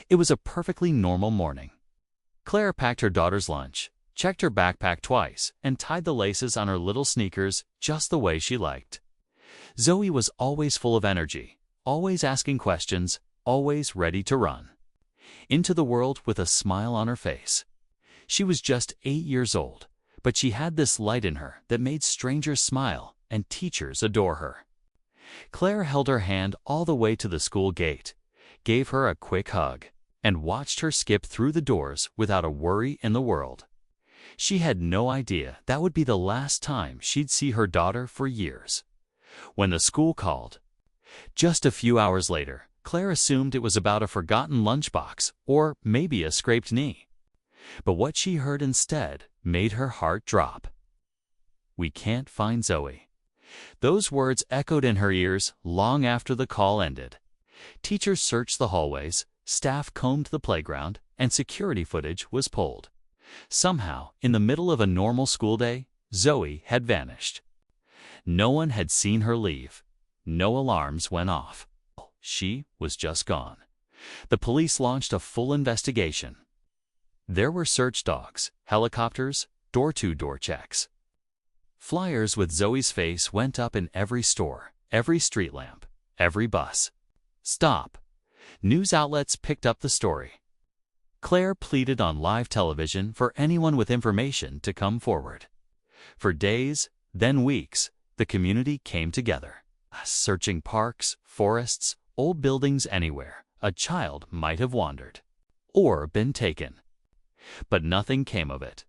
It was a perfectly normal morning. Claire packed her daughter's lunch, checked her backpack twice, and tied the laces on her little sneakers just the way she liked. Zoe was always full of energy, always asking questions, always ready to run into the world with a smile on her face. She was just 8 years old, but she had this light in her that made strangers smile and teachers adore her. Claire held her hand all the way to the school gate, gave her a quick hug, and watched her skip through the doors without a worry in the world. She had no idea that would be the last time she'd see her daughter for years. When the school called, just a few hours later, Claire assumed it was about a forgotten lunchbox or maybe a scraped knee. But what she heard instead made her heart drop. "We can't find Zoe." Those words echoed in her ears long after the call ended. Teachers searched the hallways, staff combed the playground, and security footage was pulled. Somehow, in the middle of a normal school day, Zoe had vanished. No one had seen her leave. No alarms went off. She was just gone. The police launched a full investigation. There were search dogs, helicopters, door-to-door checks. Flyers with Zoe's face went up in every store, every street lamp, every bus stop. News outlets picked up the story. Claire pleaded on live television for anyone with information to come forward. For days, then weeks, the community came together, searching parks, forests, old buildings anywhere a child might have wandered or been taken. But nothing came of it.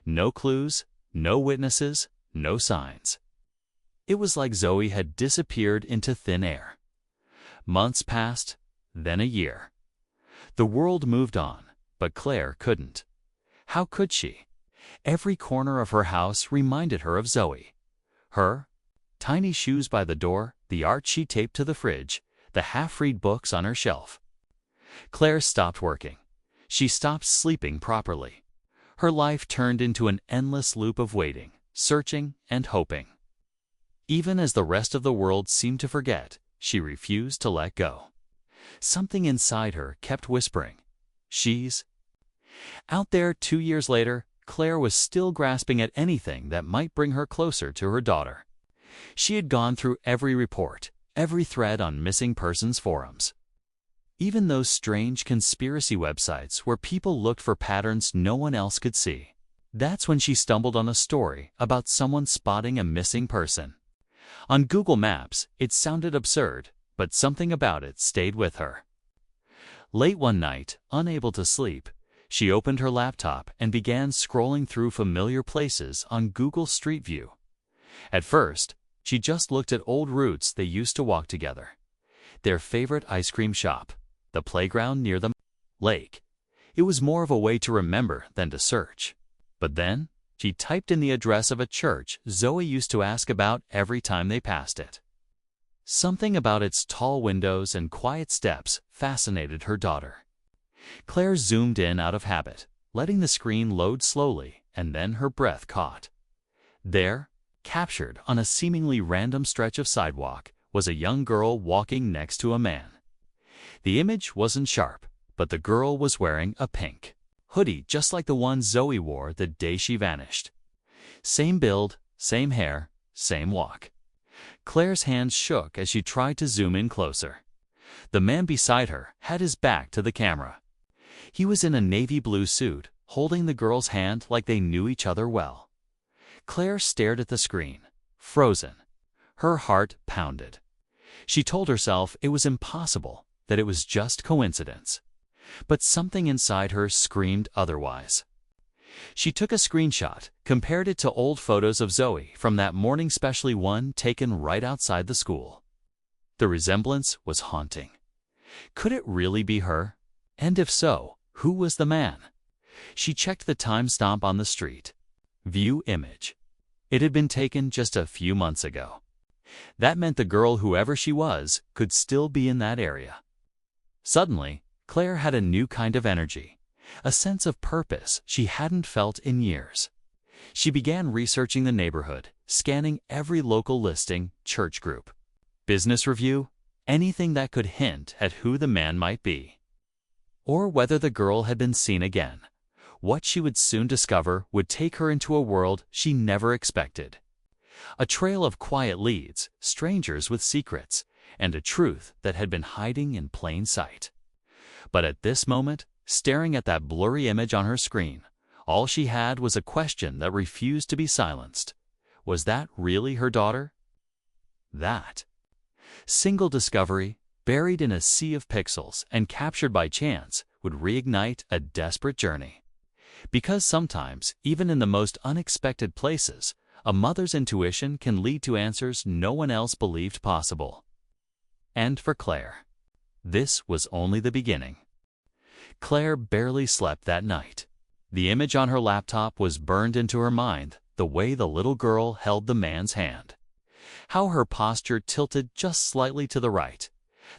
No clues, no witnesses, no signs. It was like Zoe had disappeared into thin air. Months passed, then a year. The world moved on, but Claire couldn't. How could she? Every corner of her house reminded her of Zoe. Her tiny shoes by the door, the art she taped to the fridge, the half-read books on her shelf. Claire stopped working. She stopped sleeping properly. Her life turned into an endless loop of waiting, searching, and hoping. Even as the rest of the world seemed to forget, she refused to let go. Something inside her kept whispering, "She's..." Out there 2 years later, Claire was still grasping at anything that might bring her closer to her daughter. She had gone through every report, every thread on missing persons forums. Even those strange conspiracy websites where people looked for patterns no one else could see. That's when she stumbled on a story about someone spotting a missing person. On Google Maps, it sounded absurd, but something about it stayed with her. Late one night, unable to sleep, she opened her laptop and began scrolling through familiar places on Google Street View. At first, she just looked at old routes they used to walk together. Their favorite ice cream shop, the playground near the lake. It was more of a way to remember than to search. But then, she typed in the address of a church Zoe used to ask about every time they passed it. Something about its tall windows and quiet steps fascinated her daughter. Claire zoomed in out of habit, letting the screen load slowly, and then her breath caught. There, captured on a seemingly random stretch of sidewalk, was a young girl walking next to a man. The image wasn't sharp, but the girl was wearing a pink hoodie just like the one Zoe wore the day she vanished. Same build, same hair, same walk. Claire's hands shook as she tried to zoom in closer. The man beside her had his back to the camera. He was in a navy blue suit, holding the girl's hand like they knew each other well. Claire stared at the screen, frozen. Her heart pounded. She told herself it was impossible, that it was just coincidence. But something inside her screamed otherwise. She took a screenshot, compared it to old photos of Zoe from that morning, especially one taken right outside the school. The resemblance was haunting. Could it really be her? And if so, who was the man? She checked the timestamp on the street. View image. It had been taken just a few months ago. That meant the girl, whoever she was, could still be in that area. Suddenly, Claire had a new kind of energy, a sense of purpose she hadn't felt in years. She began researching the neighborhood, scanning every local listing, church group, business review, anything that could hint at who the man might be. or whether the girl had been seen again. What she would soon discover would take her into a world she never expected. A trail of quiet leads, strangers with secrets, and a truth that had been hiding in plain sight. But at this moment, staring at that blurry image on her screen, all she had was a question that refused to be silenced. Was that really her daughter? That single discovery, buried in a sea of pixels and captured by chance, would reignite a desperate journey. Because sometimes, even in the most unexpected places, a mother's intuition can lead to answers no one else believed possible. And for Claire, this was only the beginning. Claire barely slept that night. The image on her laptop was burned into her mind, the way the little girl held the man's hand. How her posture tilted just slightly to the right,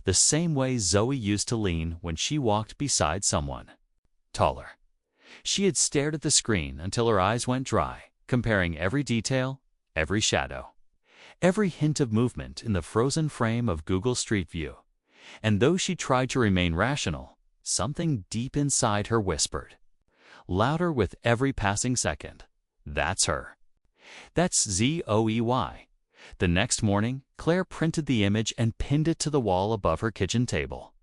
the same way Zoe used to lean when she walked beside someone taller. She had stared at the screen until her eyes went dry, comparing every detail, every shadow, every hint of movement in the frozen frame of Google Street View. And though she tried to remain rational, something deep inside her whispered, louder with every passing second, "That's her. That's Zoey." The next morning, Claire printed the image and pinned it to the wall above her kitchen table.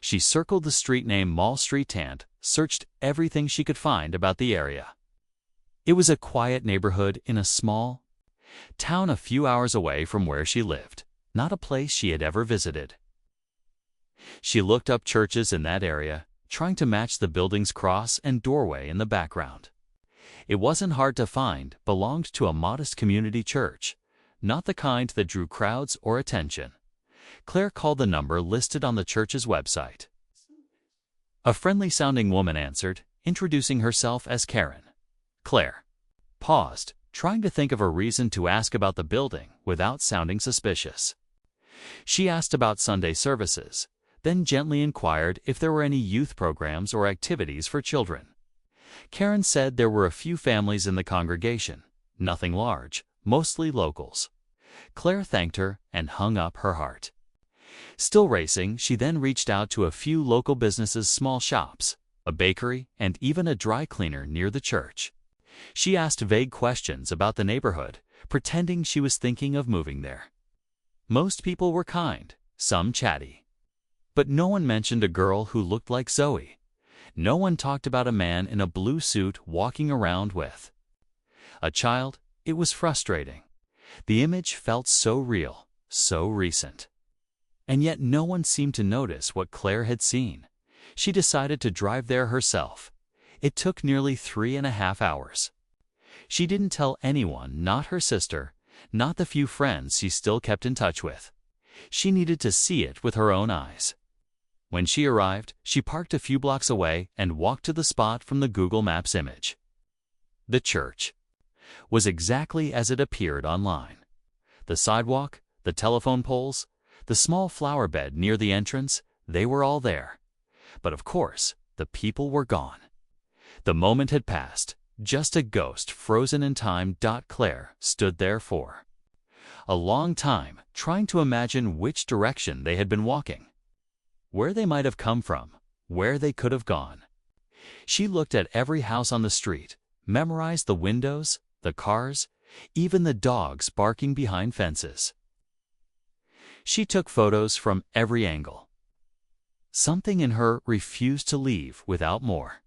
She circled the street name Mall Street and searched everything she could find about the area. It was a quiet neighborhood in a small town a few hours away from where she lived, not a place she had ever visited. She looked up churches in that area, trying to match the building's cross and doorway in the background. It wasn't hard to find, belonged to a modest community church, not the kind that drew crowds or attention. Claire called the number listed on the church's website. A friendly-sounding woman answered, introducing herself as Karen. Claire paused, trying to think of a reason to ask about the building without sounding suspicious. She asked about Sunday services, then gently inquired if there were any youth programs or activities for children. Karen said there were a few families in the congregation, nothing large, mostly locals. Claire thanked her and hung up her heart. Still racing, she then reached out to a few local businesses, small shops, a bakery, and even a dry cleaner near the church. She asked vague questions about the neighborhood, pretending she was thinking of moving there. Most people were kind, some chatty. But no one mentioned a girl who looked like Zoe. No one talked about a man in a blue suit walking around with a child. It was frustrating. The image felt so real, so recent. And yet no one seemed to notice what Claire had seen. She decided to drive there herself. It took nearly 3.5 hours. She didn't tell anyone, not her sister, not the few friends she still kept in touch with. She needed to see it with her own eyes. When she arrived, she parked a few blocks away and walked to the spot from the Google Maps image. The church was exactly as it appeared online. The sidewalk, the telephone poles, the small flower bed near the entrance, they were all there. But of course, the people were gone. The moment had passed, just a ghost frozen in time. Claire stood there for a long time, trying to imagine which direction they had been walking, where they might have come from, where they could have gone. She looked at every house on the street, memorized the windows, the cars, even the dogs barking behind fences. She took photos from every angle. Something in her refused to leave without more.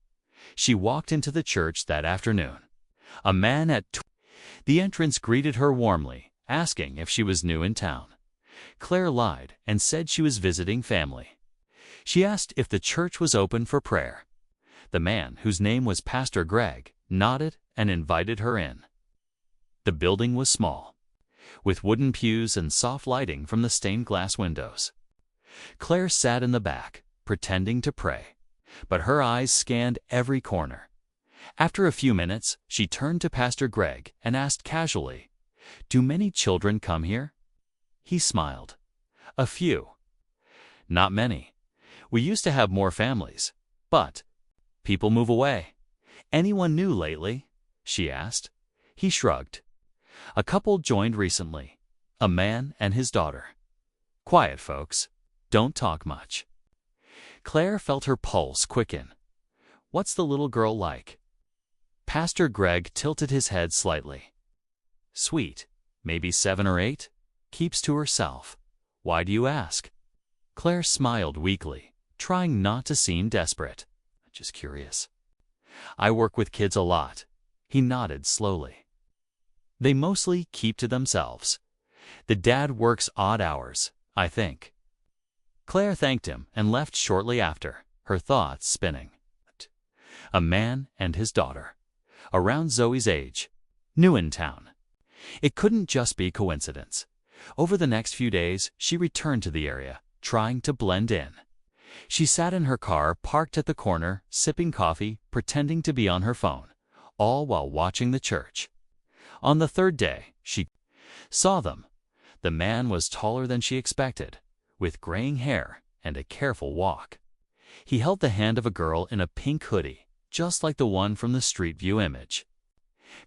She walked into the church that afternoon. A man at the entrance greeted her warmly, asking if she was new in town. Claire lied and said she was visiting family. She asked if the church was open for prayer. The man, whose name was Pastor Greg, nodded and invited her in. The building was small, with wooden pews and soft lighting from the stained glass windows. Claire sat in the back, pretending to pray, but her eyes scanned every corner. After a few minutes, she turned to Pastor Greg and asked casually, "Do many children come here?" He smiled. "A few. Not many. We used to have more families, but people move away." "Anyone new lately?" she asked. He shrugged. "A couple joined recently, a man and his daughter. Quiet folks, don't talk much." Claire felt her pulse quicken. "What's the little girl like?" Pastor Greg tilted his head slightly. "Sweet, maybe 7 or 8. Keeps to herself. Why do you ask?" Claire smiled weakly, trying not to seem desperate. "Just curious." "I work with kids a lot." He nodded slowly. "They mostly keep to themselves. The dad works odd hours, I think." Claire thanked him and left shortly after, her thoughts spinning. A man and his daughter, around Zoe's age, new in town. It couldn't just be coincidence. Over the next few days, she returned to the area, trying to blend in. She sat in her car parked at the corner, sipping coffee, pretending to be on her phone, all while watching the church. On the third day, she saw them. The man was taller than she expected, with graying hair and a careful walk. He held the hand of a girl in a pink hoodie, just like the one from the Street View image.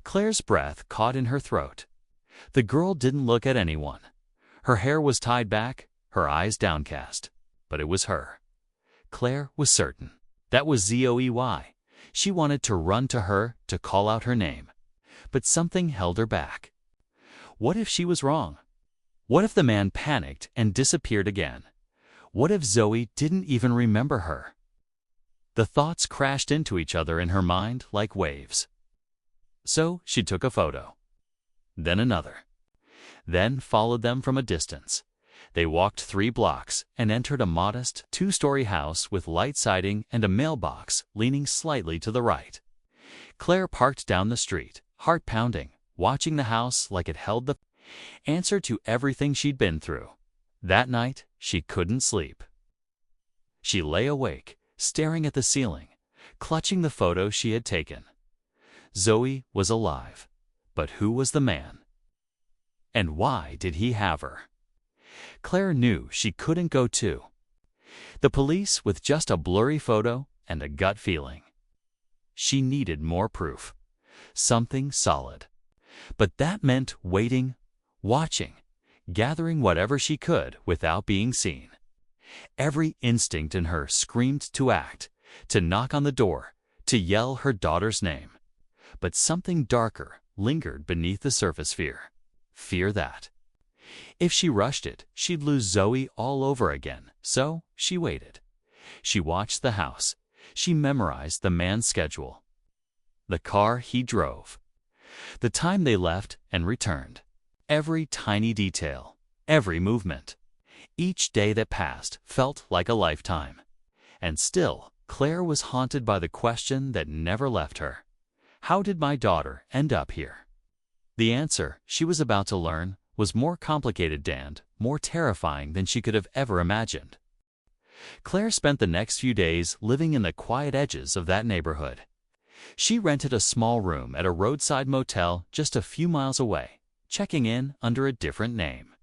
Claire's breath caught in her throat. The girl didn't look at anyone. Her hair was tied back, her eyes downcast. But it was her. Claire was certain. That was Zoey. She wanted to run to her, to call out her name. But something held her back. What if she was wrong? What if the man panicked and disappeared again? What if Zoe didn't even remember her? The thoughts crashed into each other in her mind like waves. So she took a photo. Then another. Then followed them from a distance. They walked 3 blocks and entered a modest 2-story house with light siding and a mailbox leaning slightly to the right. Claire parked down the street, heart pounding, watching the house like it held the answer to everything she'd been through. That night, she couldn't sleep. She lay awake, staring at the ceiling, clutching the photo she had taken. Zoe was alive, but who was the man? And why did he have her? Claire knew she couldn't go to the police with just a blurry photo and a gut feeling. She needed more proof, something solid. But that meant waiting, watching, gathering whatever she could without being seen. Every instinct in her screamed to act, to knock on the door, to yell her daughter's name. But something darker lingered beneath the surface fear. Fear that if she rushed it, she'd lose Zoe all over again. So she waited. She watched the house. She memorized the man's schedule, the car he drove, the time they left and returned, every tiny detail, every movement. Each day that passed felt like a lifetime. And still, Claire was haunted by the question that never left her. How did my daughter end up here? The answer, she was about to learn, was more complicated and more terrifying than she could have ever imagined. Claire spent the next few days living in the quiet edges of that neighborhood. She rented a small room at a roadside motel just a few miles away, checking in under a different name.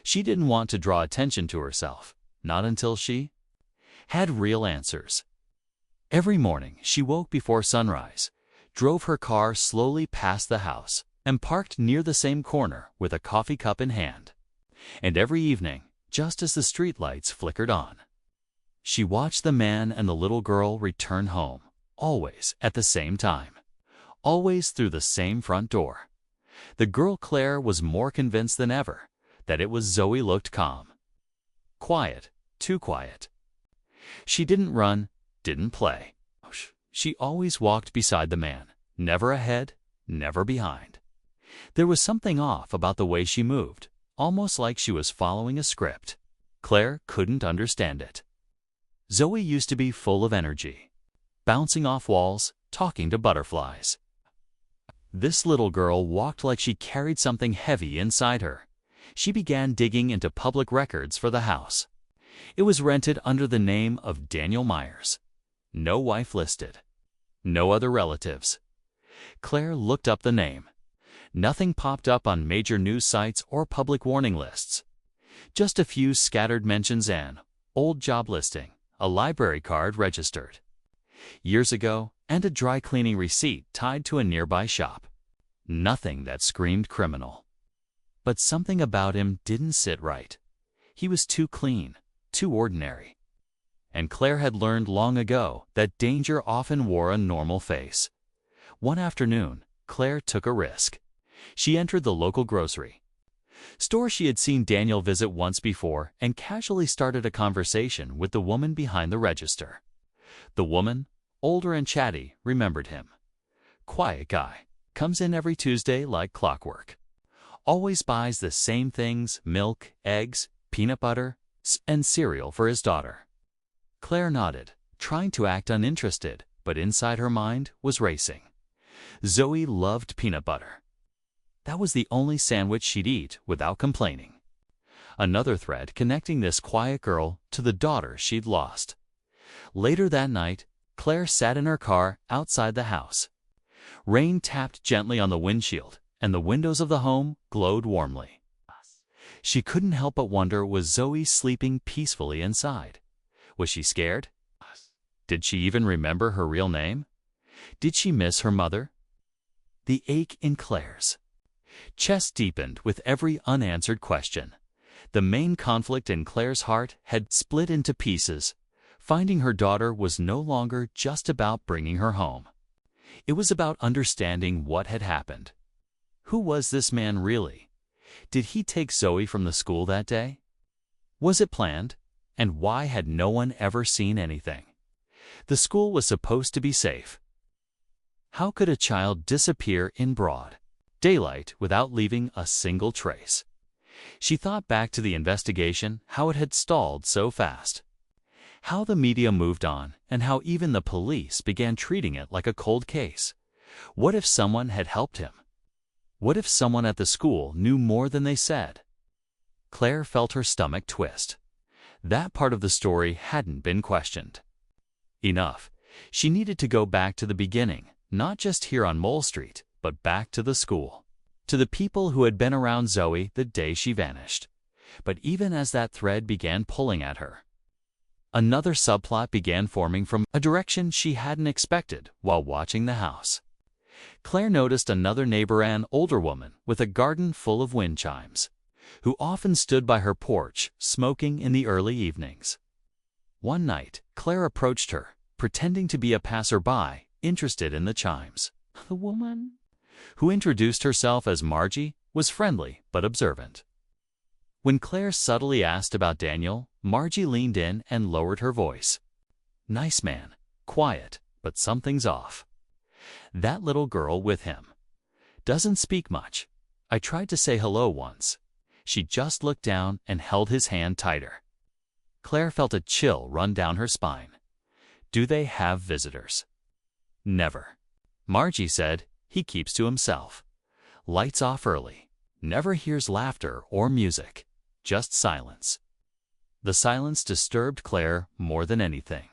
She didn't want to draw attention to herself, not until she had real answers. Every morning, she woke before sunrise, drove her car slowly past the house, and parked near the same corner with a coffee cup in hand. And every evening, just as the streetlights flickered on, she watched the man and the little girl return home, always at the same time, always through the same front door. The girl Claire was more convinced than ever that it was Zoe. Looked calm. Quiet, too quiet. She didn't run, didn't play. She always walked beside the man, never ahead, never behind. There was something off about the way she moved, almost like she was following a script. Claire couldn't understand it. Zoe used to be full of energy, bouncing off walls, talking to butterflies. This little girl walked like she carried something heavy inside her. She began digging into public records for the house. It was rented under the name of Daniel Myers. No wife listed. No other relatives. Claire looked up the name. Nothing popped up on major news sites or public warning lists. Just a few scattered mentions: an old job listing, a library card registered years ago, and a dry cleaning receipt tied to a nearby shop. Nothing that screamed criminal. But something about him didn't sit right. He was too clean, too ordinary. and Claire had learned long ago that danger often wore a normal face. One afternoon, Claire took a risk. She entered the local grocery store she had seen Daniel visit once before and casually started a conversation with the woman behind the register. The woman, older and chatty, remembered him. Quiet guy, comes in every Tuesday like clockwork. Always buys the same things: milk, eggs, peanut butter, and cereal for his daughter. Claire nodded, trying to act uninterested, but inside her mind was racing. Zoe loved peanut butter. That was the only sandwich she'd eat without complaining. Another thread connecting this quiet girl to the daughter she'd lost. Later that night, Claire sat in her car outside the house. Rain tapped gently on the windshield, and the windows of the home glowed warmly. She couldn't help but wonder, was Zoe sleeping peacefully inside? Was she scared? Did she even remember her real name? Did she miss her mother? The ache in Claire's chest deepened with every unanswered question. The main conflict in Claire's heart had split into pieces. Finding her daughter was no longer just about bringing her home. It was about understanding what had happened. Who was this man really? Did he take Zoe from the school that day? Was it planned? And why had no one ever seen anything? The school was supposed to be safe. How could a child disappear in broad daylight without leaving a single trace? She thought back to the investigation, how it had stalled so fast. How the media moved on, and how even the police began treating it like a cold case. What if someone had helped him? What if someone at the school knew more than they said? Claire felt her stomach twist. That part of the story hadn't been questioned. Enough. She needed to go back to the beginning, not just here on Mole Street, but back to the school, to the people who had been around Zoe the day she vanished. But even as that thread began pulling at her, another subplot began forming from a direction she hadn't expected while watching the house. Claire noticed another neighbor, an older woman with a garden full of wind chimes, who often stood by her porch smoking in the early evenings. One night, Claire approached her, pretending to be a passerby interested in the chimes. The woman, who introduced herself as Margie, was friendly but observant. When Claire subtly asked about Daniel, Margie leaned in and lowered her voice. Nice man, quiet, but something's off. That little girl with him doesn't speak much. I tried to say hello once. She just looked down and held his hand tighter. Claire felt a chill run down her spine. Do they have visitors? Never. Margie said he keeps to himself. Lights off early. Never hears laughter or music. Just silence. The silence disturbed Claire more than anything.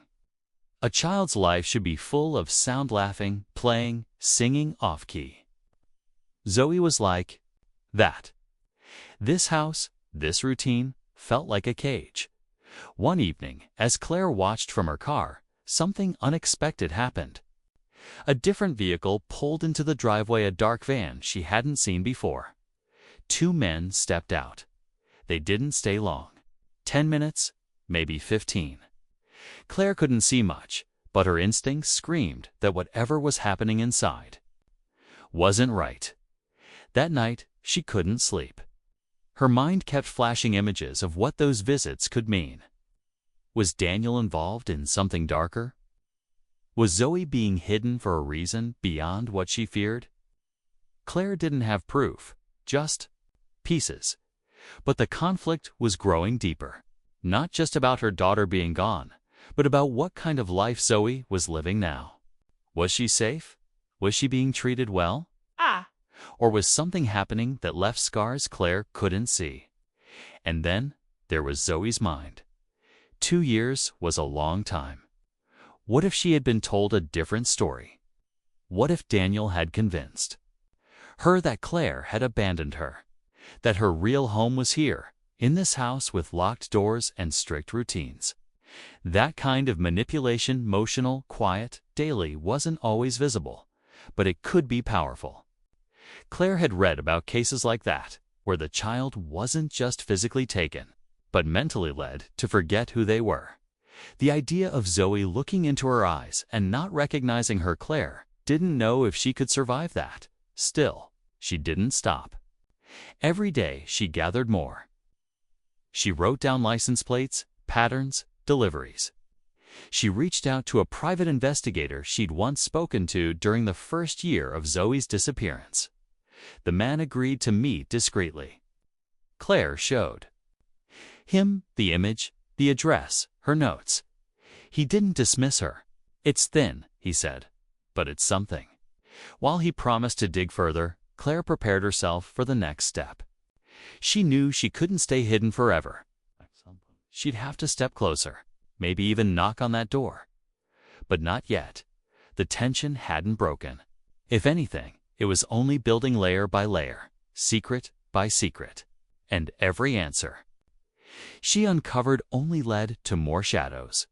A child's life should be full of sound, laughing, playing, singing off-key. Zoe was like that. This house, this routine, felt like a cage. One evening, as Claire watched from her car, something unexpected happened. A different vehicle pulled into the driveway, a dark van she hadn't seen before. Two men stepped out. They didn't stay long. 10 minutes, maybe 15. Claire couldn't see much, but her instincts screamed that whatever was happening inside wasn't right. That night, she couldn't sleep. Her mind kept flashing images of what those visits could mean. Was Daniel involved in something darker? Was Zoe being hidden for a reason beyond what she feared? Claire didn't have proof, just pieces. But the conflict was growing deeper, not just about her daughter being gone, but about what kind of life Zoe was living now. Was she safe? Was she being treated well? Or was something happening that left scars Claire couldn't see? And then there was Zoe's mind. 2 years was a long time. What if she had been told a different story? What if Daniel had convinced her that Claire had abandoned her, that her real home was here, in this house with locked doors and strict routines? That kind of manipulation, emotional, quiet, daily, wasn't always visible, but it could be powerful. Claire had read about cases like that, where the child wasn't just physically taken, but mentally led to forget who they were. The idea of Zoe looking into her eyes and not recognizing her Claire didn't know if she could survive that. Still, she didn't stop. Every day she gathered more. She wrote down license plates, patterns, deliveries. She reached out to a private investigator she'd once spoken to during the first year of Zoe's disappearance. The man agreed to meet discreetly. Claire showed him the image, the address, her notes. He didn't dismiss her. "It's thin," he said, "but it's something." While he promised to dig further, Claire prepared herself for the next step. She knew she couldn't stay hidden forever. She'd have to step closer, maybe even knock on that door. But not yet. The tension hadn't broken. If anything, it was only building layer by layer, secret by secret. And every answer she uncovered only led to more shadows.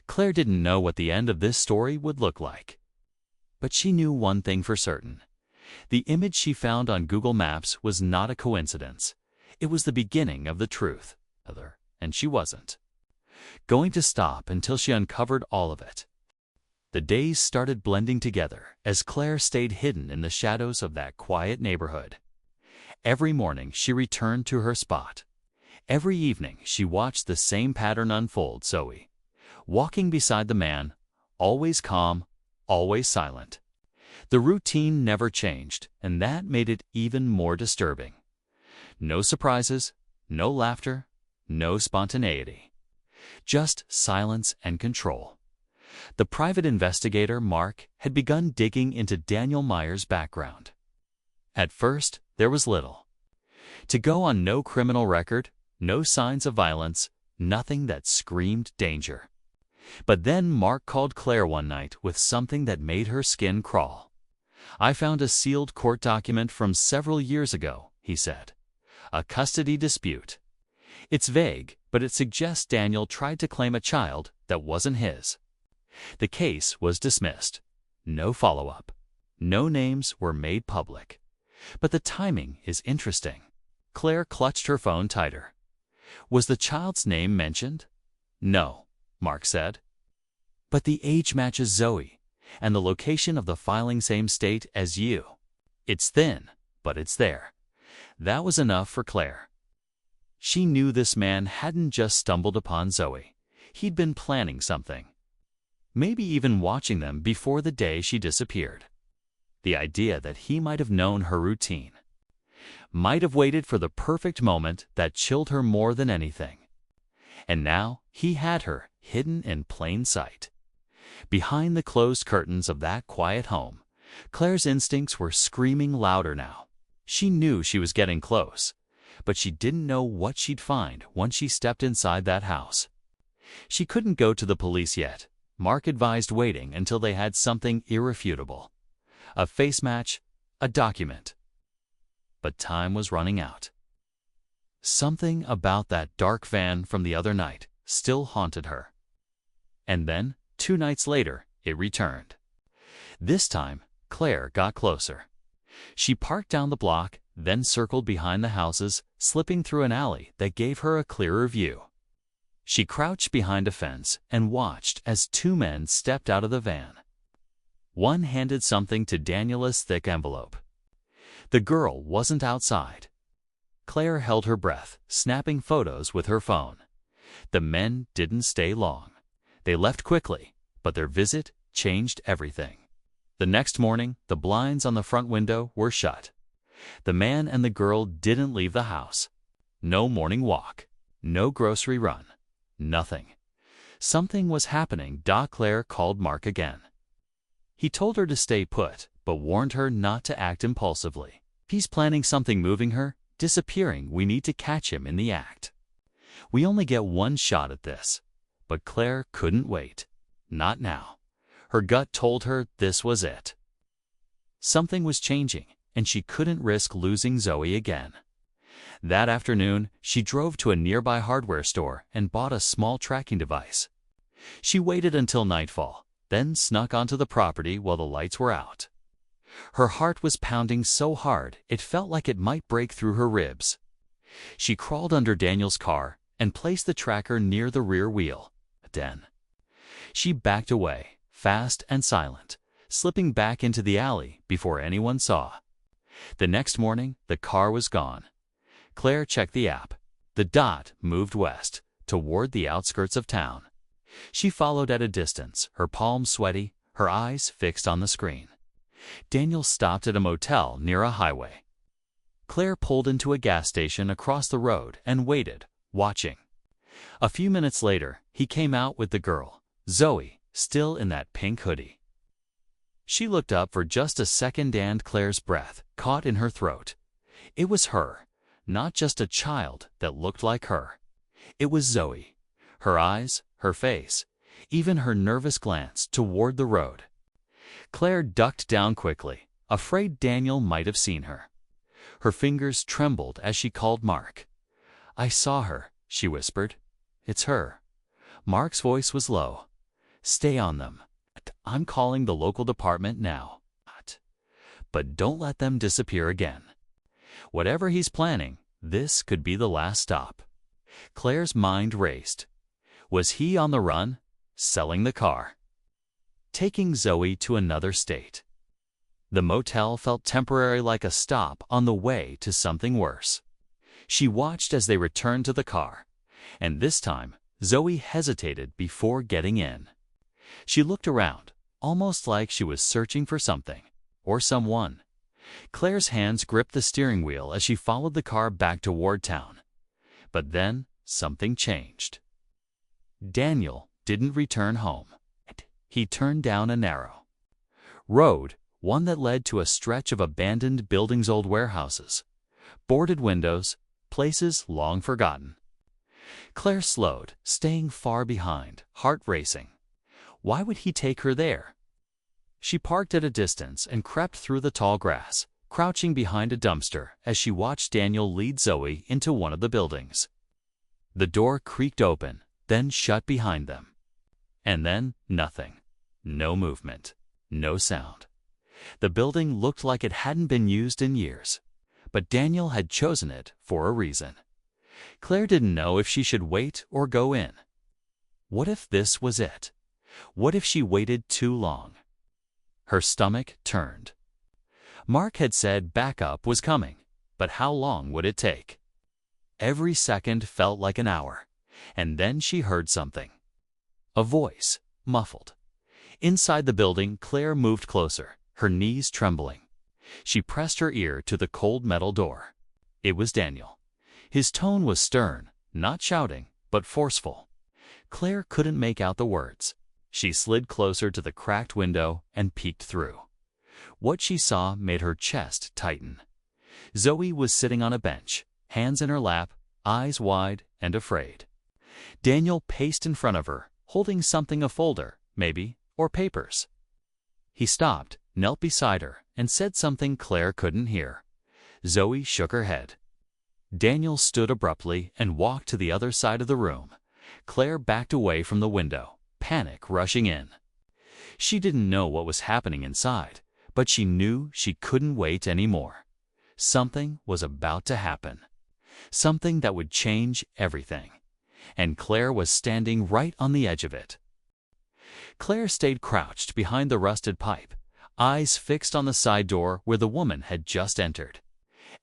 Claire didn't know what the end of this story would look like. But she knew one thing for certain. The image she found on Google Maps was not a coincidence. It was the beginning of the truth. And she wasn't going to stop until she uncovered all of it. The days started blending together as Claire stayed hidden in the shadows of that quiet neighborhood. Every morning she returned to her spot. Every evening she watched the same pattern unfold. Zoe, walking beside the man, always calm, always silent. The routine never changed, and that made it even more disturbing. No surprises, no laughter, no spontaneity. Just silence and control. The private investigator, Mark, had begun digging into Daniel Meyer's background. At first, there was little to go on: no criminal record, no signs of violence, nothing that screamed danger. But then Mark called Claire one night with something that made her skin crawl. "I found a sealed court document from several years ago," he said. "A custody dispute. It's vague, but it suggests Daniel tried to claim a child that wasn't his." The case was dismissed. No follow-up. No names were made public. But the timing is interesting. Claire clutched her phone tighter. Was the child's name mentioned? "No," Mark said. "But the age matches Zoe, and the location of the filing same state as you. It's thin, but it's there." That was enough for Claire. She knew this man hadn't just stumbled upon Zoe. He'd been planning something. Maybe even watching them before the day she disappeared. The idea that he might have known her routine. Might have waited for the perfect moment that chilled her more than anything. And now he had her hidden in plain sight. Behind the closed curtains of that quiet home, Claire's instincts were screaming louder now. She knew she was getting close, but she didn't know what she'd find once she stepped inside that house. She couldn't go to the police yet. Mark advised waiting until they had something irrefutable. A face match, a document. But time was running out. Something about that dark van from the other night still haunted her. And then, 2 nights later, it returned. This time, Claire got closer. She parked down the block, then circled behind the houses, slipping through an alley that gave her a clearer view. She crouched behind a fence and watched as 2 men stepped out of the van. One handed something to Daniela's thick envelope. The girl wasn't outside. Claire held her breath, snapping photos with her phone. The men didn't stay long. They left quickly, but their visit changed everything. The next morning, the blinds on the front window were shut. The man and the girl didn't leave the house. No morning walk, no grocery run, nothing. Something was happening. Claire called Mark again. He told her to stay put, but warned her not to act impulsively. "He's planning something, moving her, disappearing. We need to catch him in the act. We only get one shot at this." But Claire couldn't wait. Not now. Her gut told her this was it. Something was changing, and she couldn't risk losing Zoe again. That afternoon, she drove to a nearby hardware store and bought a small tracking device. She waited until nightfall, then snuck onto the property while the lights were out. Her heart was pounding so hard it felt like it might break through her ribs. She crawled under Daniel's car and placed the tracker near the rear wheel. Then, She backed away, fast and silent, slipping back into the alley before anyone saw. The next morning, the car was gone. Claire checked the app. The dot moved west, toward the outskirts of town. She followed at a distance, her palms sweaty, her eyes fixed on the screen. Daniel stopped at a motel near a highway. Claire pulled into a gas station across the road and waited, watching. A few minutes later, he came out with the girl, Zoe, still in that pink hoodie. She looked up for just a second and Claire's breath caught in her throat. It was her, not just a child that looked like her. It was Zoe. Her eyes, her face, even her nervous glance toward the road. Claire ducked down quickly, afraid Daniel might have seen her. Her fingers trembled as she called Mark. "I saw her," she whispered. "It's her." Mark's voice was low. "Stay on them. I'm calling the local department now. But don't let them disappear again. Whatever he's planning, this could be the last stop." Claire's mind raced. Was he on the run, selling the car, taking Zoe to another state? The motel felt temporarily like a stop on the way to something worse. She watched as they returned to the car, and this time Zoe hesitated before getting in. She looked around, almost like she was searching for something or someone. Claire's hands gripped the steering wheel as she followed the car back toward town. But then something changed. Daniel didn't return home. He turned down a narrow road, one that led to a stretch of abandoned buildings, old warehouses, boarded windows, places long forgotten. Claire slowed, staying far behind, heart racing. Why would he take her there? She parked at a distance and crept through the tall grass, crouching behind a dumpster as she watched Daniel lead Zoe into one of the buildings. The door creaked open, then shut behind them. And then nothing. No movement. No sound. The building looked like it hadn't been used in years, but Daniel had chosen it for a reason. Claire didn't know if she should wait or go in. What if this was it? What if she waited too long? Her stomach turned. Mark had said backup was coming, but how long would it take? Every second felt like an hour, and then she heard something. A voice, muffled. Inside the building, Claire moved closer, her knees trembling. She pressed her ear to the cold metal door. It was Daniel. His tone was stern, not shouting, but forceful. Claire couldn't make out the words. She slid closer to the cracked window and peeked through. What she saw made her chest tighten. Zoe was sitting on a bench, hands in her lap, eyes wide and afraid. Daniel paced in front of her, holding something, a folder, maybe, or papers. He stopped, knelt beside her, and said something Claire couldn't hear. Zoe shook her head. Daniel stood abruptly and walked to the other side of the room. Claire backed away from the window, panic rushing in. She didn't know what was happening inside, but she knew she couldn't wait anymore. Something was about to happen. Something that would change everything. And Claire was standing right on the edge of it. Claire stayed crouched behind the rusted pipe, eyes fixed on the side door where the woman had just entered.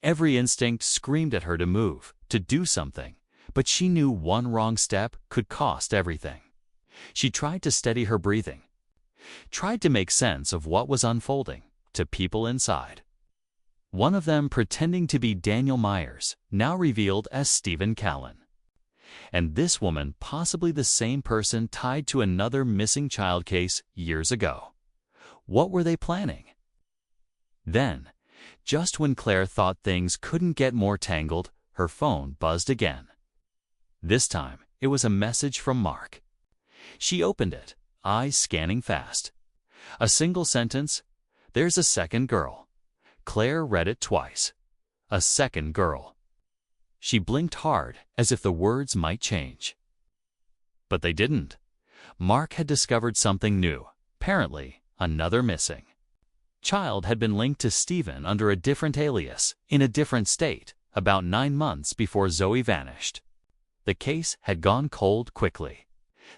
Every instinct screamed at her to move, to do something, but she knew one wrong step could cost everything. She tried to steady her breathing, tried to make sense of what was unfolding to people inside. One of them pretending to be Daniel Myers, now revealed as Stephen Callan. And this woman possibly the same person tied to another missing child case years ago. What were they planning? Then, just when Claire thought things couldn't get more tangled, her phone buzzed again. This time, it was a message from Mark. She opened it, eyes scanning fast. A single sentence, "There's a second girl." Claire read it twice. A second girl. She blinked hard, as if the words might change. But they didn't. Mark had discovered something new, apparently another missing child had been linked to Stephen under a different alias, in a different state, about 9 months before Zoe vanished. The case had gone cold quickly.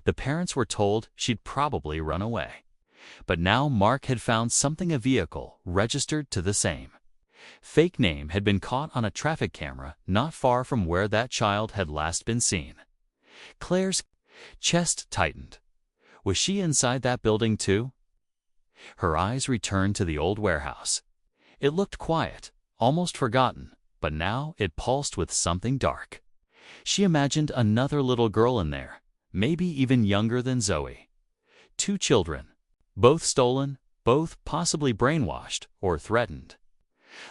The parents were told she'd probably run away. But now Mark had found something, a vehicle registered to the same fake name had been caught on a traffic camera not far from where that child had last been seen. Claire's chest tightened. Was she inside that building too? Her eyes returned to the old warehouse. It looked quiet, almost forgotten, but now it pulsed with something dark. She imagined another little girl in there, maybe even younger than Zoe. 2 children, both stolen, both possibly brainwashed or threatened.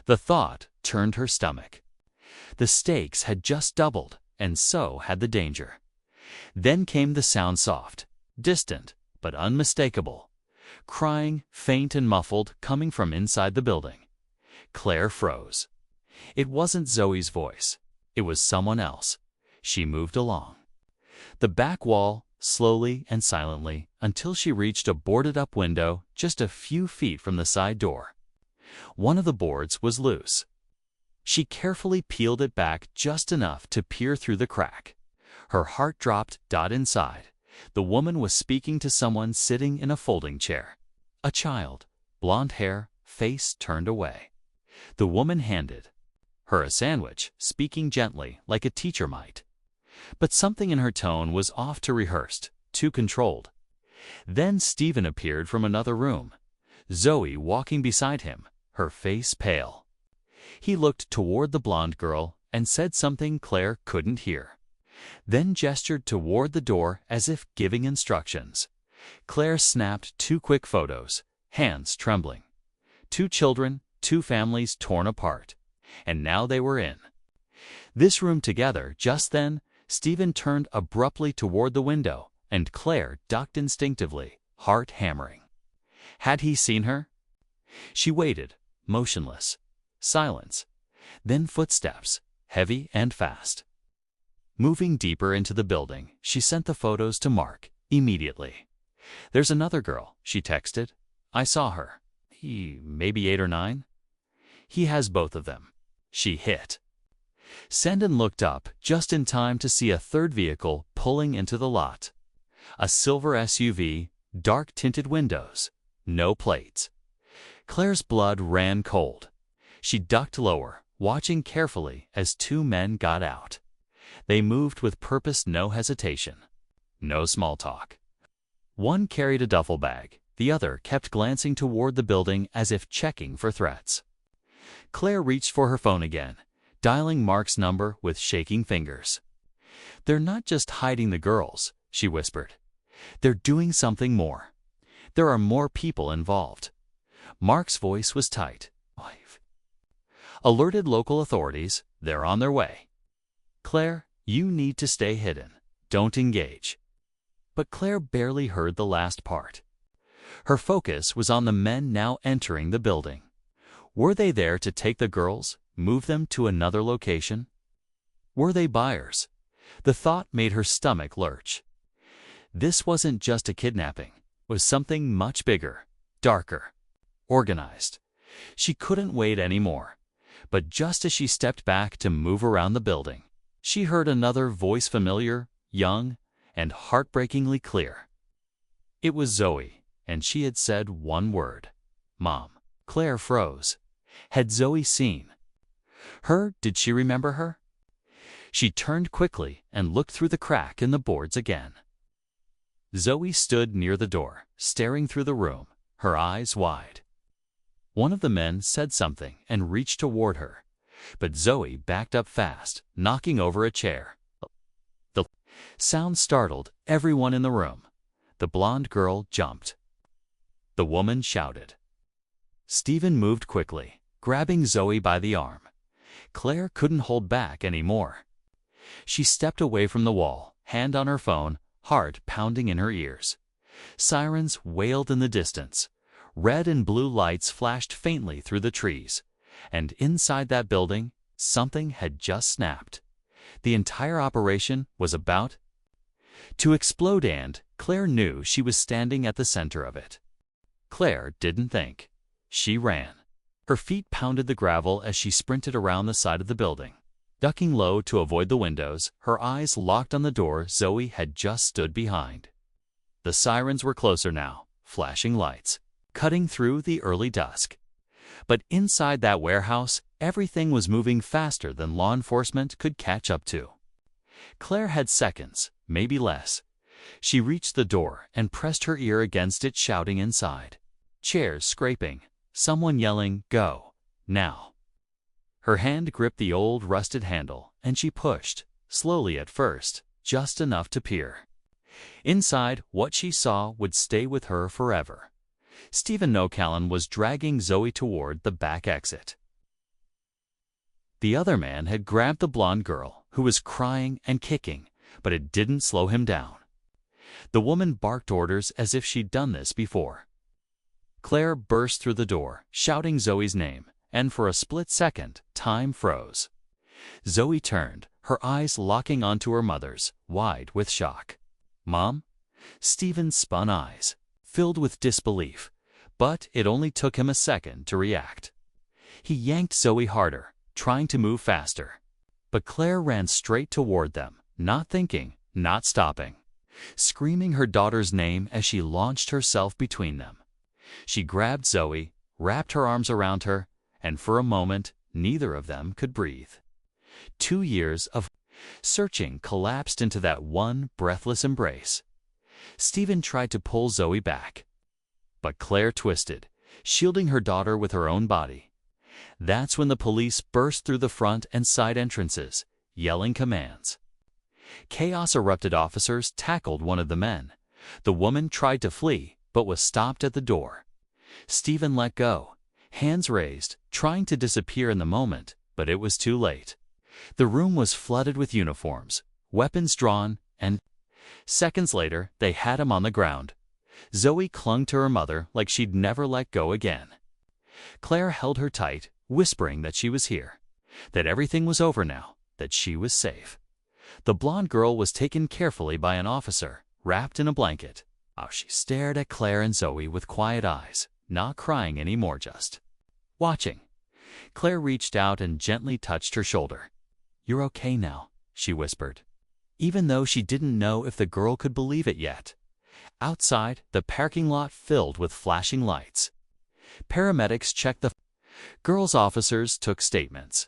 The thought turned her stomach. The stakes had just doubled, and so had the danger. Then came the sound, soft, distant, but unmistakable. Crying, faint and muffled, coming from inside the building. Claire froze. It wasn't Zoe's voice. It was someone else. She moved along the back wall, slowly and silently, until she reached a boarded-up window just a few feet from the side door. One of the boards was loose. She carefully peeled it back just enough to peer through the crack. Her heart dropped. Inside, the woman was speaking to someone sitting in a folding chair. A child, blonde hair, face turned away. The woman handed her a sandwich, speaking gently like a teacher might. But something in her tone was off, too rehearsed, too controlled. Then Stephen appeared from another room, Zoe walking beside him, her face pale. He looked toward the blonde girl and said something Claire couldn't hear, then gestured toward the door as if giving instructions. Claire snapped 2 quick photos, hands trembling. 2 children, 2 families torn apart. And now they were in this room together. Just then, Stephen turned abruptly toward the window, and Claire ducked instinctively, heart hammering. Had he seen her? She waited, motionless. Silence. Then footsteps, heavy and fast. Moving deeper into the building, she sent the photos to Mark immediately. "There's another girl," she texted. "I saw her. He maybe 8 or 9. He has both of them." She hit send and looked up just in time to see a third vehicle pulling into the lot. A silver SUV, dark tinted windows, no plates. Claire's blood ran cold. She ducked lower, watching carefully as 2 men got out. They moved with purpose, no hesitation, no small talk. One carried a duffel bag, the other kept glancing toward the building as if checking for threats. Claire reached for her phone again, dialing Mark's number with shaking fingers. "They're not just hiding the girls," she whispered. "They're doing something more. There are more people involved." Mark's voice was tight. "I've alerted local authorities. They're on their way." "Claire, you need to stay hidden. Don't engage." But Claire barely heard the last part. Her focus was on the men now entering the building. Were they there to take the girls, move them to another location? Were they buyers? The thought made her stomach lurch. This wasn't just a kidnapping. It was something much bigger, darker, organized. She couldn't wait anymore. But just as she stepped back to move around the building, she heard another voice, familiar, young, and heartbreakingly clear. It was Zoe, and she had said one word: "Mom." Claire froze. Had Zoe seen her? Did she remember her? She turned quickly and looked through the crack in the boards again. Zoe stood near the door, staring through the room, her eyes wide. One of the men said something and reached toward her, but Zoe backed up fast, knocking over a chair. The sound startled everyone in the room. The blonde girl jumped. The woman shouted. Stephen moved quickly, grabbing Zoe by the arm. Claire couldn't hold back anymore. She stepped away from the wall, hand on her phone, heart pounding in her ears. Sirens wailed in the distance. Red and blue lights flashed faintly through the trees. And inside that building, something had just snapped. The entire operation was about to explode, and Claire knew she was standing at the center of it. Claire didn't think. She ran. Her feet pounded the gravel as she sprinted around the side of the building. Ducking low to avoid the windows, her eyes locked on the door Zoe had just stood behind. The sirens were closer now, flashing lights, cutting through the early dusk. But inside that warehouse, everything was moving faster than law enforcement could catch up to. Claire had seconds, maybe less. She reached the door and pressed her ear against it, shouting inside. Chairs scraping, someone yelling, "Go, now." Her hand gripped the old rusted handle, and she pushed, slowly at first, just enough to peer. Inside, what she saw would stay with her forever. Stephen O'Callaghan was dragging Zoe toward the back exit. The other man had grabbed the blonde girl, who was crying and kicking, but it didn't slow him down. The woman barked orders as if she'd done this before. Claire burst through the door, shouting Zoe's name, and for a split second, time froze. Zoe turned, her eyes locking onto her mother's, wide with shock. "Mom?" Stephen spun eyes, filled with disbelief, but it only took him a second to react. He yanked Zoe harder, trying to move faster. But Claire ran straight toward them, not thinking, not stopping, screaming her daughter's name as she launched herself between them. She grabbed Zoe, wrapped her arms around her, and for a moment, neither of them could breathe. 2 years of searching collapsed into that one breathless embrace. Stephen tried to pull Zoe back, but Claire twisted, shielding her daughter with her own body. That's when the police burst through the front and side entrances, yelling commands. Chaos erupted. Officers tackled one of the men. The woman tried to flee, but was stopped at the door. Stephen let go, hands raised, trying to disappear in the moment, but it was too late. The room was flooded with uniforms, weapons drawn, and seconds later, they had him on the ground. Zoe clung to her mother like she'd never let go again. Claire held her tight, whispering that she was here, that everything was over now, that she was safe. The blonde girl was taken carefully by an officer, wrapped in a blanket. Oh, she stared at Claire and Zoe with quiet eyes, not crying anymore, just watching. Claire reached out and gently touched her shoulder. "You're okay now," she whispered, even though she didn't know if the girl could believe it yet. Outside, the parking lot filled with flashing lights. Paramedics checked the girls. Officers took statements.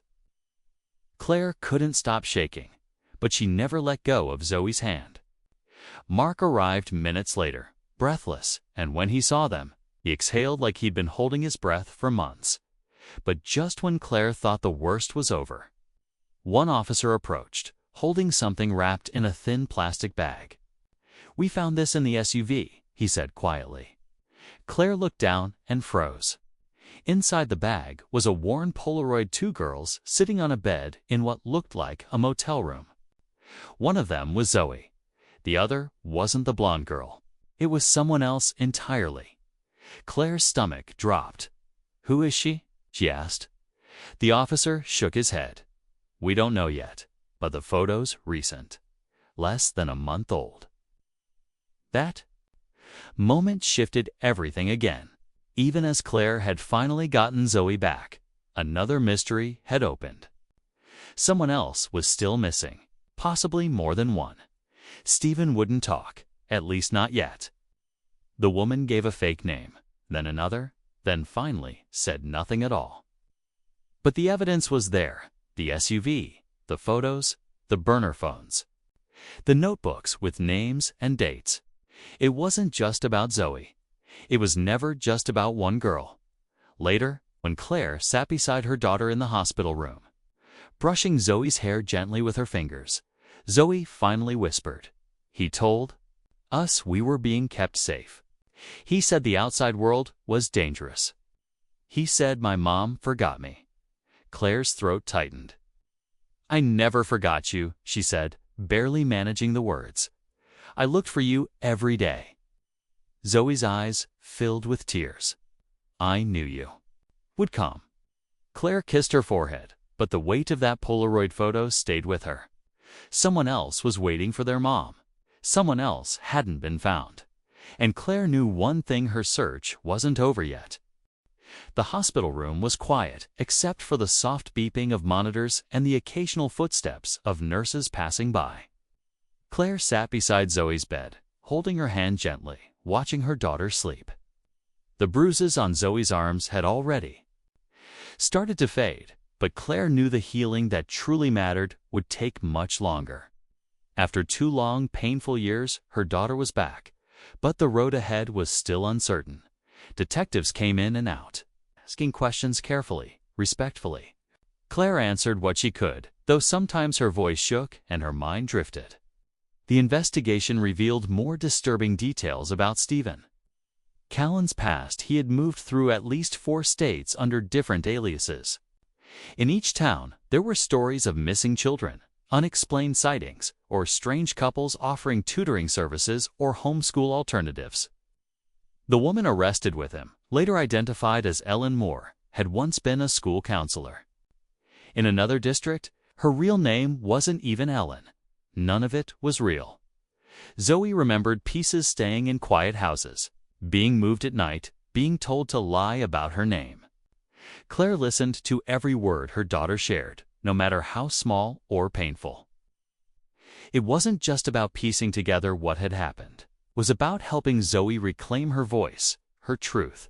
Claire couldn't stop shaking, but she never let go of Zoe's hand. Mark arrived minutes later, breathless, and when he saw them, he exhaled like he'd been holding his breath for months. But just when Claire thought the worst was over, one officer approached, holding something wrapped in a thin plastic bag. "We found this in the SUV," he said quietly. Claire looked down and froze. Inside the bag was a worn Polaroid. 2 girls sitting on a bed in what looked like a motel room. One of them was Zoe. The other wasn't the blonde girl. It was someone else entirely. Claire's stomach dropped. "Who is she?" she asked. The officer shook his head. "We don't know yet, but the photo's recent. Less than a month old." That moment shifted everything again. Even as Claire had finally gotten Zoe back, another mystery had opened. Someone else was still missing, possibly more than one. Stephen wouldn't talk, at least not yet. The woman gave a fake name, then another, then finally said nothing at all. But the evidence was there: the SUV, the photos, the burner phones, the notebooks with names and dates. It wasn't just about Zoe. It was never just about one girl. Later, when Claire sat beside her daughter in the hospital room, brushing Zoe's hair gently with her fingers, Zoe finally whispered, "He told us we were being kept safe. He said the outside world was dangerous. He said my mom forgot me." Claire's throat tightened. "I never forgot you," she said, barely managing the words. "I looked for you every day." Zoe's eyes filled with tears. "I knew you would come." Claire kissed her forehead, but the weight of that Polaroid photo stayed with her. Someone else was waiting for their mom. Someone else hadn't been found. And Claire knew one thing: her search wasn't over yet. The hospital room was quiet, except for the soft beeping of monitors and the occasional footsteps of nurses passing by. Claire sat beside Zoe's bed, holding her hand gently, watching her daughter sleep. The bruises on Zoe's arms had already started to fade, but Claire knew the healing that truly mattered would take much longer. After 2 long, painful years, her daughter was back, but the road ahead was still uncertain. Detectives came in and out, asking questions carefully, respectfully. Claire answered what she could, though sometimes her voice shook and her mind drifted. The investigation revealed more disturbing details about Stephen. Callan's past: he had moved through at least 4 states under different aliases. In each town, there were stories of missing children, unexplained sightings, or strange couples offering tutoring services or homeschool alternatives. The woman arrested with him, later identified as Ellen Moore, had once been a school counselor. In another district, her real name wasn't even Ellen. None of it was real. Zoe remembered pieces staying in quiet houses, being moved at night, being told to lie about her name. Claire listened to every word her daughter shared, no matter how small or painful. It wasn't just about piecing together what had happened. It was about helping Zoe reclaim her voice, her truth.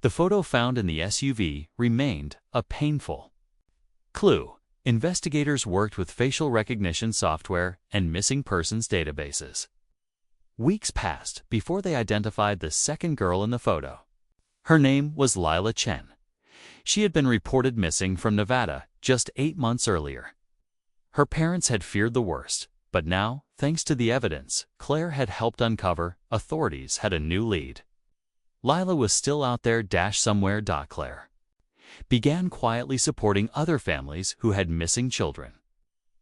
The photo found in the SUV remained a painful clue. Investigators worked with facial recognition software and missing persons databases. Weeks passed before they identified the second girl in the photo. Her name was Lila Chen. She had been reported missing from Nevada just 8 months earlier. Her parents had feared the worst, but now, thanks to the evidence Claire had helped uncover, authorities had a new lead. Lila was still out there somewhere. Claire began quietly supporting other families who had missing children.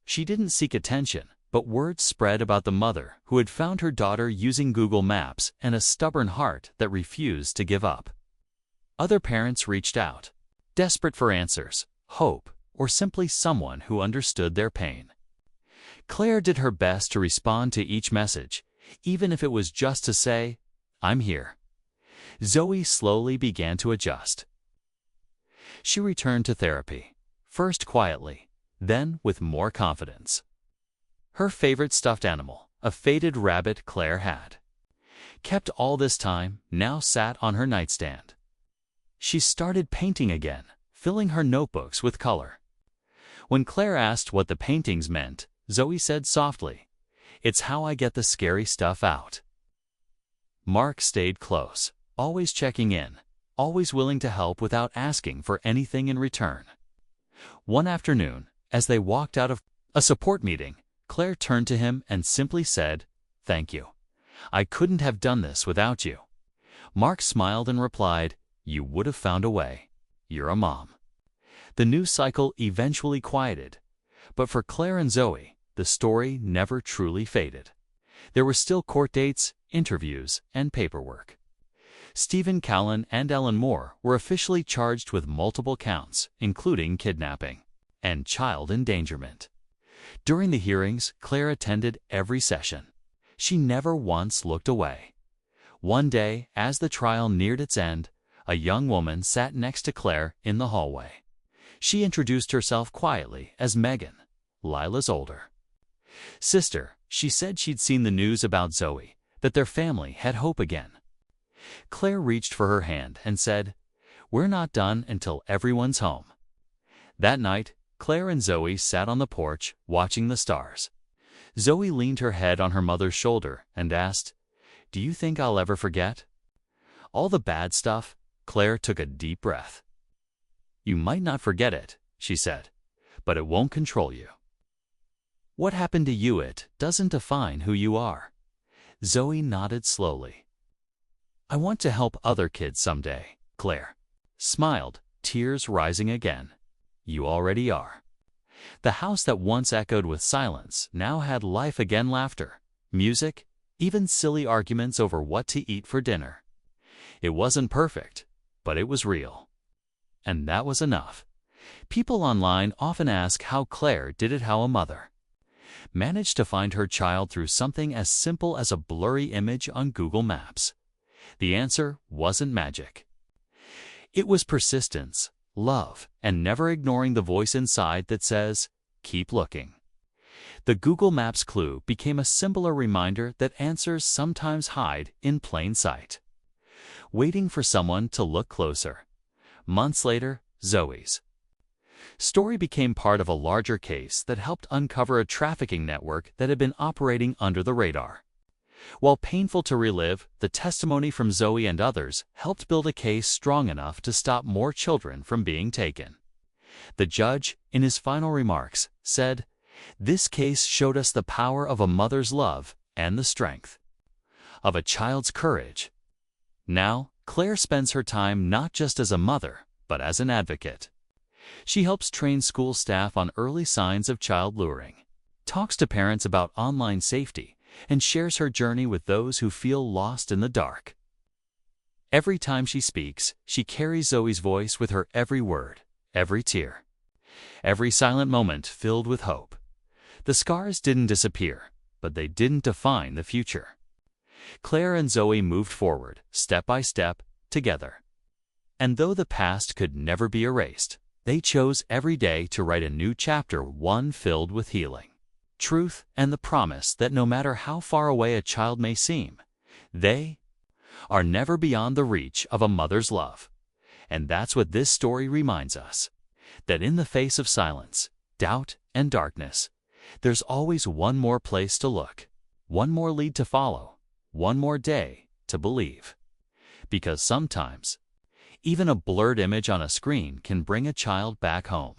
She didn't seek attention, but word spread about the mother who had found her daughter using Google Maps and a stubborn heart that refused to give up. Other parents reached out, desperate for answers, hope, or simply someone who understood their pain. Claire did her best to respond to each message, even if it was just to say, "I'm here." Zoe slowly began to adjust. She returned to therapy, first quietly, then with more confidence. Her favorite stuffed animal, a faded rabbit Claire had kept all this time, now sat on her nightstand. She started painting again, filling her notebooks with color. When Claire asked what the paintings meant, Zoe said softly, "It's how I get the scary stuff out." Mark stayed close, always checking in, always willing to help without asking for anything in return. One afternoon, as they walked out of a support meeting, Claire turned to him and simply said, "Thank you. I couldn't have done this without you." Mark smiled and replied, "You would have found a way. You're a mom." The news cycle eventually quieted, but for Claire and Zoe, the story never truly faded. There were still court dates, interviews, and paperwork. Stephen Callan and Ellen Moore were officially charged with multiple counts, including kidnapping and child endangerment. During the hearings, Claire attended every session. She never once looked away. One day, as the trial neared its end, a young woman sat next to Claire in the hallway. She introduced herself quietly as Megan, Lila's older sister. She said she'd seen the news about Zoe, that their family had hope again. Claire reached for her hand and said, "We're not done until everyone's home." That night, Claire and Zoe sat on the porch, watching the stars. Zoe leaned her head on her mother's shoulder and asked, "Do you think I'll ever forget all the bad stuff?" Claire took a deep breath. "You might not forget it," she said, "but it won't control you. What happened to you, it doesn't define who you are." Zoe nodded slowly. "I want to help other kids someday," Claire smiled, tears rising again. "You already are." The house that once echoed with silence now had life again, laughter, music, even silly arguments over what to eat for dinner. It wasn't perfect, but it was real. And that was enough. People online often ask how Claire did it, how a mother managed to find her child through something as simple as a blurry image on Google Maps. The answer wasn't magic. It was persistence, love, and never ignoring the voice inside that says, "Keep looking." The Google Maps clue became a simpler reminder that answers sometimes hide in plain sight. Waiting for someone to look closer. Months later, Zoe's story became part of a larger case that helped uncover a trafficking network that had been operating under the radar. While painful to relive, the testimony from Zoe and others helped build a case strong enough to stop more children from being taken. The judge, in his final remarks, said, "This case showed us the power of a mother's love and the strength of a child's courage." Now, Claire spends her time not just as a mother, but as an advocate. She helps train school staff on early signs of child luring, talks to parents about online safety, and shares her journey with those who feel lost in the dark. Every time she speaks, she carries Zoe's voice with her every word, every tear, every silent moment filled with hope. The scars didn't disappear, but they didn't define the future. Claire and Zoe moved forward, step by step, together. And though the past could never be erased, they chose every day to write a new chapter, one filled with healing, truth, and the promise that no matter how far away a child may seem, they are never beyond the reach of a mother's love. And that's what this story reminds us, that in the face of silence, doubt, and darkness, there's always one more place to look, one more lead to follow, one more day to believe. Because sometimes, even a blurred image on a screen can bring a child back home.